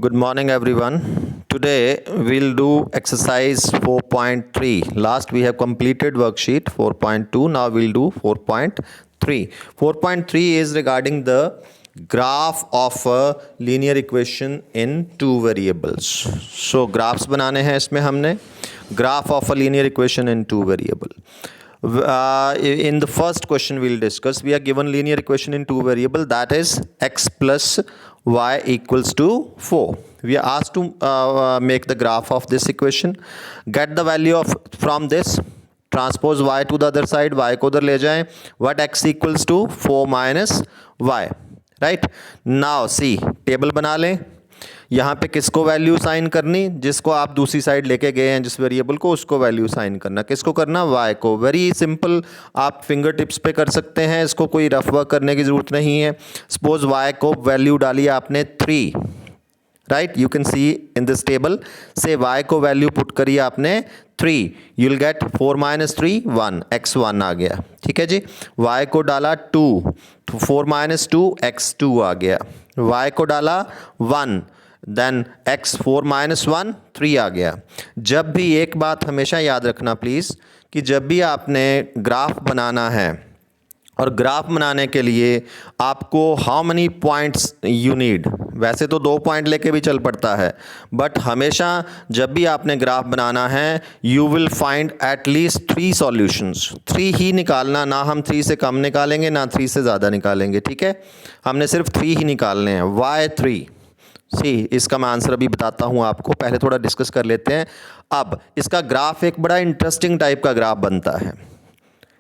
Good morning, everyone. Today we'll do exercise 4.3. Last we have completed worksheet 4.2. Now we'll do 4.3. 4.3 is regarding the graph of a linear equation in two variables. So graphs बनाने हैं इसमें हमने graph of a linear equation in two variable. In the first question we'll discuss, we are given linear equation in two variable, that is x plus y equals to 4. We are asked to make the graph of this equation, get the value of from this, transpose y to the other side, y को उधर ले जाएं, what x equals to 4 minus y, right? Now see, table बना लें, यहाँ पे किसको value sign करनी, जिसको आप दूसरी साइड लेके गए हैं जिस वेरिएबल को, उसको वैल्यू साइन करना, किसको करना, y को. वेरी सिंपल, आप फिंगर टिप्स पे कर सकते हैं इसको, कोई रफ वर्क करने की ज़रूरत नहीं है. सपोज y को वैल्यू डाली आपने 3, right, you can see in this table से y को वैल्यू पुट करी आपने 3, you will get 4 minus 3 1, x1 आ गया. ठीक है जी. y को डाला 2, 4 माइनस 2 x2 आ गया. y को डाला 1, देन x 4 माइनस 1 3 आ गया. जब भी एक बात हमेशा याद रखना प्लीज़, कि जब भी आपने ग्राफ बनाना है, और ग्राफ बनाने के लिए आपको how many points you need, वैसे तो 2 पॉइंट लेके भी चल पड़ता है, बट हमेशा जब भी आपने ग्राफ बनाना है you will find at least 3 solutions. 3 ही निकालना, ना हम 3 से कम निकालेंगे ना 3 से ज़्यादा निकालेंगे. ठीक है, हमने सिर्फ 3 ही निकालने हैं. वाई 3, सी, इसका मैं आंसर अभी बताता हूँ आपको, पहले थोड़ा डिस्कस कर लेते हैं. अब इसका ग्राफ एक बड़ा इंटरेस्टिंग टाइप का ग्राफ बनता है.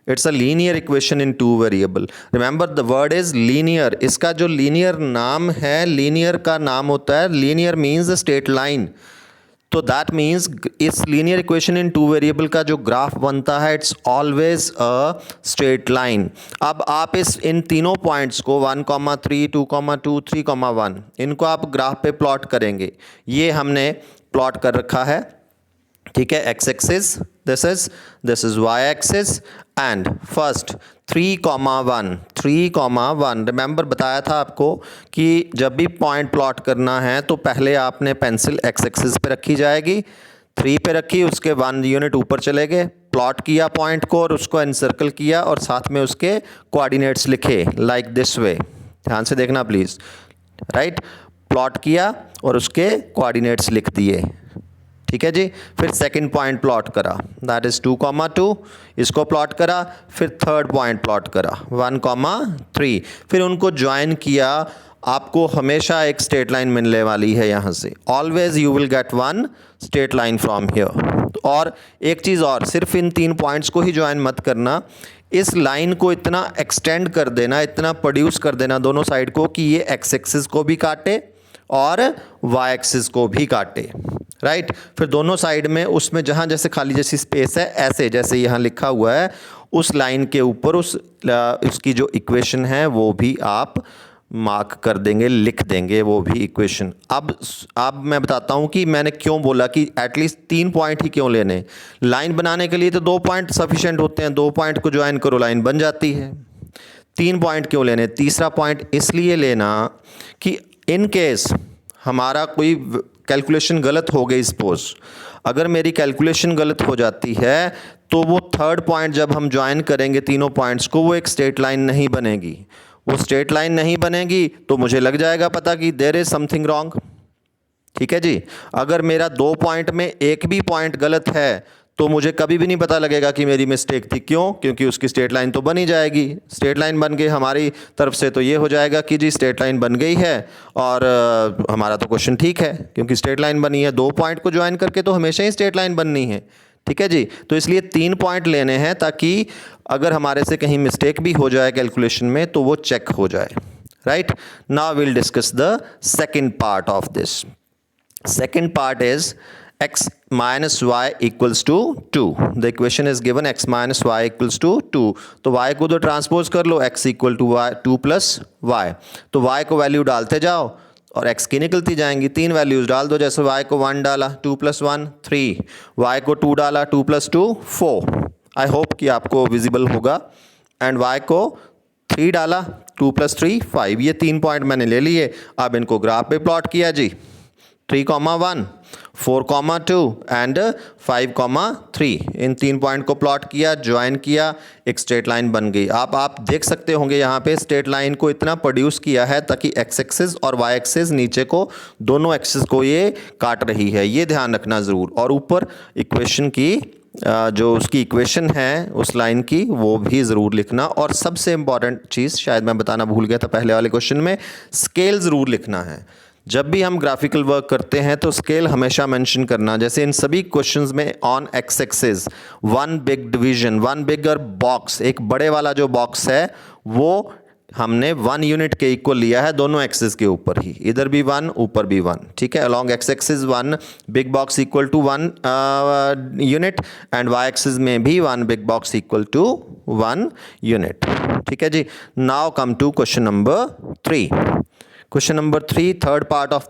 It's a linear equation in two variable. Remember the word is linear. इसका जो लीनियर नाम है, लीनियर का नाम होता है, लीनियर मीन्स स्ट्रेट लाइन. तो दैट मीन्स इस linear equation in two variable का जो ग्राफ बनता है, it's always a straight line. अब आप इन तीनों पॉइंट्स को 1, 3, 2, 2, 3, 1, इनको आप ग्राफ पे प्लॉट करेंगे. ये हमने प्लॉट कर रखा है. ठीक है, X axis this is Y axis, and first 3, 1. Remember बताया था आपको कि जब भी पॉइंट प्लॉट करना है तो पहले आपने पेंसिल एक्स एक्सिस पे रखी जाएगी, 3 पे रखी, उसके 1 यूनिट ऊपर चले गए, प्लॉट किया पॉइंट को और उसको एनसर्कल किया और साथ में उसके कोऑर्डिनेट्स लिखे लाइक दिस वे. ध्यान से देखना प्लीज़, राइट. प्लॉट किया और उसके कोऑर्डिनेट्स लिख दिए. ठीक है जी. फिर सेकंड पॉइंट प्लॉट करा, दैट इज़ 2, 2, इसको प्लॉट करा. फिर थर्ड पॉइंट प्लॉट करा 1, 3. फिर उनको ज्वाइन किया. आपको हमेशा एक स्ट्रेट लाइन मिलने वाली है यहाँ से. Always you will get 1 straight line from here. और एक चीज़ और, सिर्फ इन 3 पॉइंट्स को ही ज्वाइन मत करना, इस लाइन को इतना एक्सटेंड कर देना, इतना प्रोड्यूस कर देना दोनों साइड को कि ये एक्स एक्सिस को भी काटे और वाई एक्सिस को भी काटे, राइट. फिर दोनों साइड में उसमें जहाँ जैसे खाली जैसी स्पेस है, ऐसे जैसे यहाँ लिखा हुआ है, उस लाइन के ऊपर उसकी जो इक्वेशन है वो भी आप मार्क कर देंगे, लिख देंगे वो भी इक्वेशन. अब मैं बताता हूँ कि मैंने क्यों बोला कि एटलीस्ट 3 पॉइंट ही क्यों लेने. लाइन बनाने के लिए तो 2 पॉइंट सफिशेंट होते हैं, 2 पॉइंट को ज्वाइन करो लाइन बन जाती है. 3 पॉइंट क्यों लेने. तीसरा पॉइंट इसलिए लेना कि इन केस हमारा कोई कैलकुलेशन गलत हो गई, सपोज अगर मेरी कैलकुलेशन गलत हो जाती है तो वो थर्ड पॉइंट जब हम ज्वाइन करेंगे तीनों पॉइंट्स को, वो एक स्ट्रेट लाइन नहीं बनेगी. वो स्ट्रेट लाइन नहीं बनेगी तो मुझे लग जाएगा पता कि देयर इज समथिंग रॉन्ग. ठीक है जी. अगर मेरा 2 पॉइंट में एक भी पॉइंट गलत है तो मुझे कभी भी नहीं पता लगेगा कि मेरी मिस्टेक थी. क्यों? क्योंकि उसकी स्ट्रेट लाइन तो बन ही जाएगी. स्ट्रेट लाइन बन के हमारी तरफ से तो ये हो जाएगा कि जी स्ट्रेट लाइन बन गई है और हमारा तो क्वेश्चन ठीक है क्योंकि स्ट्रेट लाइन बनी है. 2 पॉइंट को ज्वाइन करके तो हमेशा ही स्ट्रेट लाइन बननी है. ठीक है जी. तो इसलिए 3 पॉइंट लेने हैं ताकि अगर हमारे से कहीं मिस्टेक भी हो जाए कैलकुलेशन में तो वो चेक हो जाए, right. Now will discuss the second part of this. Second part is x minus y equals to 2. The equation is given x minus y equals to 2. तो y को तो ट्रांसपोज कर लो, x equal to y 2 plus y. तो y को value डालते जाओ और x की निकलती जाएंगी. 3 वैल्यूज़ डाल दो, जैसे y को 1 डाला 2 plus 1 3, y को 2 डाला 2 plus 2 4. आई होप कि आपको विजिबल होगा. एंड y को 3 डाला 2 plus 3 5. ये 3 पॉइंट मैंने ले लिए. अब इनको ग्राफ पे प्लॉट किया जी. 3,1, 4,2 एंड 5,3। इन 3 पॉइंट को प्लॉट किया, ज्वाइन किया, एक स्ट्रेट लाइन बन गई। आप देख सकते होंगे यहाँ पे स्ट्रेट लाइन को इतना प्रोड्यूस किया है ताकि एक्स एक्सिस और वाई एक्सिस नीचे को दोनों एक्सिस को ये काट रही है, ये ध्यान रखना ज़रूर। और ऊपर इक्वेशन की जो उसकी इक्वेशन है उस लाइन की वो भी ज़रूर लिखना। और सबसे इम्पॉर्टेंट चीज़ शायद मैं बताना भूल गया था पहले वाले क्वेश्चन में, स्केल ज़रूर लिखना है। जब भी हम ग्राफिकल वर्क करते हैं तो स्केल हमेशा मेंशन करना। जैसे इन सभी क्वेश्चंस में on x axis one big division, one bigger box, एक बड़े वाला जो बॉक्स है वो हमने 1 यूनिट के इक्वल लिया है दोनों एक्सिस के ऊपर ही, इधर भी 1 ऊपर भी 1, ठीक है। Along X axis 1 big box equal to 1 unit and Y axis में भी 1 big box equal to 1 unit, ठीक है जी। Now come to question number 3। Question number 3, third part of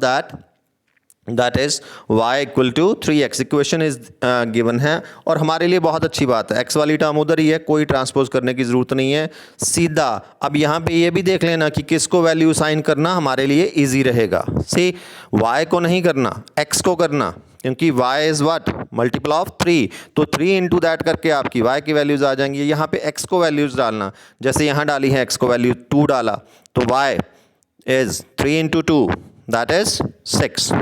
that is y equal to 3x equation is given है। और हमारे लिए बहुत अच्छी बात है, x वाली टर्म उधर ही है, कोई ट्रांसपोज करने की ज़रूरत नहीं है, सीधा। अब यहाँ पे ये भी देख लेना कि किसको वैल्यू साइन करना हमारे लिए इजी रहेगा। सी y को नहीं करना, x को करना, क्योंकि y is what multiple of 3, तो 3 इंटू दैट करके आपकी y की वैल्यूज़ आ जाएंगी। यहाँ पे x को वैल्यूज़ डालना, जैसे यहाँ डाली है x को वैल्यू 2 डाला, तो y is 3 into 2 that is 6,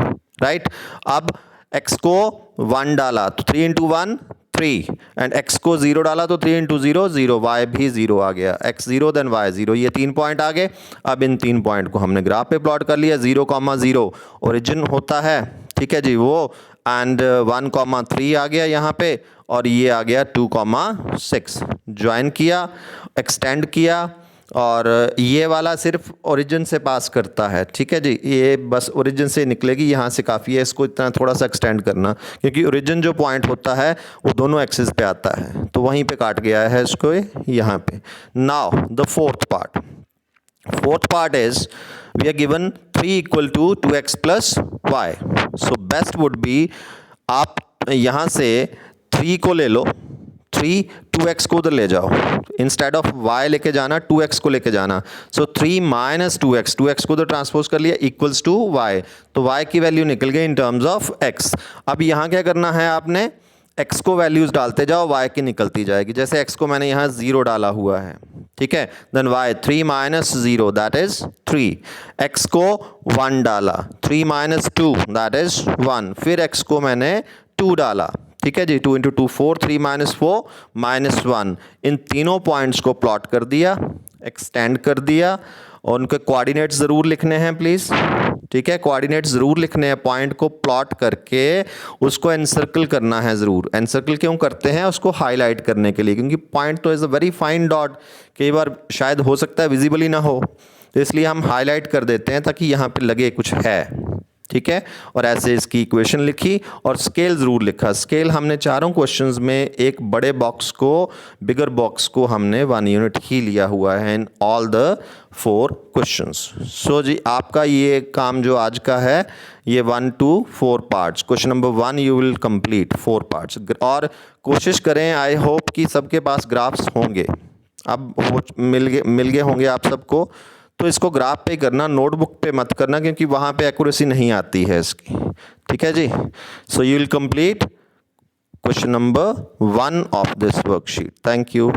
right. अब x को 1 डाला तो 3 इंटू 1 3, एंड x को 0 डाला तो 3 इंटू 0 0, y भी 0 आ गया, x 0 देन y 0, ये 3 पॉइंट आ गए। अब इन 3 पॉइंट को हमने ग्राफ पे प्लॉट कर लिया। 0,0 ओरिजिन होता है, ठीक है जी, वो, एंड 1,3 आ गया यहाँ पे, और ये आ गया 2,6। ज्वाइन किया, एक्सटेंड किया, और ये वाला सिर्फ ओरिजिन से पास करता है, ठीक है जी, ये बस ओरिजिन से निकलेगी, यहाँ से काफ़ी है, इसको इतना थोड़ा सा एक्सटेंड करना, क्योंकि ओरिजिन जो पॉइंट होता है वो दोनों एक्सिस पे आता है, तो वहीं पे काट गया है इसको यहाँ पे। Now the fourth part is we are given 3 equal to 2x plus Y. So best would be आप यहाँ से 3 को ले लो, 3 2x को उधर ले जाओ, इंस्टेड ऑफ y लेके जाना 2x को लेके जाना। सो 3 माइनस 2x को उधर ट्रांसपोज कर लिया इक्वल्स टू y, तो y की वैल्यू निकल गई इन टर्म्स ऑफ x। अब यहाँ क्या करना है, आपने x को वैल्यूज डालते जाओ, y की निकलती जाएगी। जैसे x को मैंने यहाँ 0 डाला हुआ है, ठीक है, then y 3 minus 0 that is 3, x को 1 डाला, 3 माइनस 2 दैट इज 1, फिर x को मैंने 2 डाला, ठीक है जी, 2 इंटू 2 4, 3 माइनस 4 माइनस 1। इन तीनों पॉइंट्स को प्लॉट कर दिया, एक्सटेंड कर दिया, और उनके कोऑर्डिनेट्स ज़रूर लिखने हैं प्लीज़, ठीक है, कोऑर्डिनेट्स ज़रूर लिखने हैं। पॉइंट को प्लॉट करके उसको एनसर्कल करना है ज़रूर। एनसर्कल क्यों करते हैं, उसको हाईलाइट करने के लिए, क्योंकि पॉइंट तो is a very fine dot, कई बार शायद हो सकता है विजिबल ही ना हो, तो इसलिए हम हाईलाइट कर देते हैं ताकि यहाँ पे लगे कुछ है, ठीक है। और ऐसे इसकी इक्वेशन लिखी और स्केल ज़रूर लिखा। स्केल हमने चारों क्वेश्चंस में एक बड़े बॉक्स को, बिगर बॉक्स को हमने 1 यूनिट ही लिया हुआ है इन ऑल द 4 क्वेश्चंस। सो जी आपका ये काम जो आज का है ये 1 to 4 parts, question number 1 you will complete 4 parts. और कोशिश करें, आई होप कि सबके पास ग्राफ्स होंगे, अब मिल गए होंगे आप सबको, तो इसको ग्राफ पे करना, नोटबुक पे मत करना, क्योंकि वहाँ पे एक्यूरेसी नहीं आती है इसकी, ठीक है जी। So you will complete question number 1 of this worksheet. Thank you.